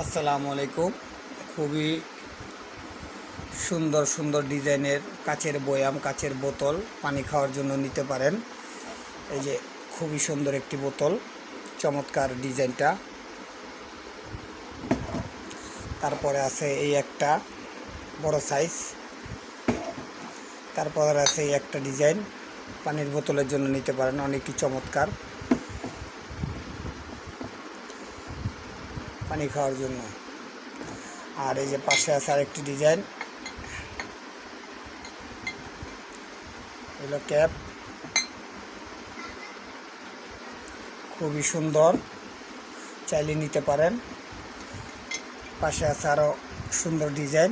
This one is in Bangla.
আসসালামু আলাইকুম। খুবই সুন্দর সুন্দর ডিজাইনের কাচের বয়াম, কাচের বোতল পানি খাওয়ার জন্য নিতে পারেন। এই যে খুবই সুন্দর একটি বোতল, চমৎকার ডিজাইনটা। তারপরে আছে এই একটা বড় সাইজ, তারপরে আছে এই একটা ডিজাইন, পানির বোতলের জন্য নিতে পারেন, অনেকটি চমৎকার পানি খাওয়ার জন্য। আর এই যে পাশে আছে আরেকটি ডিজাইন, এগুলো ক্যাপ, খুবই সুন্দর, চাইলে নিতে পারেন। পাশে আছে আরও সুন্দর ডিজাইন।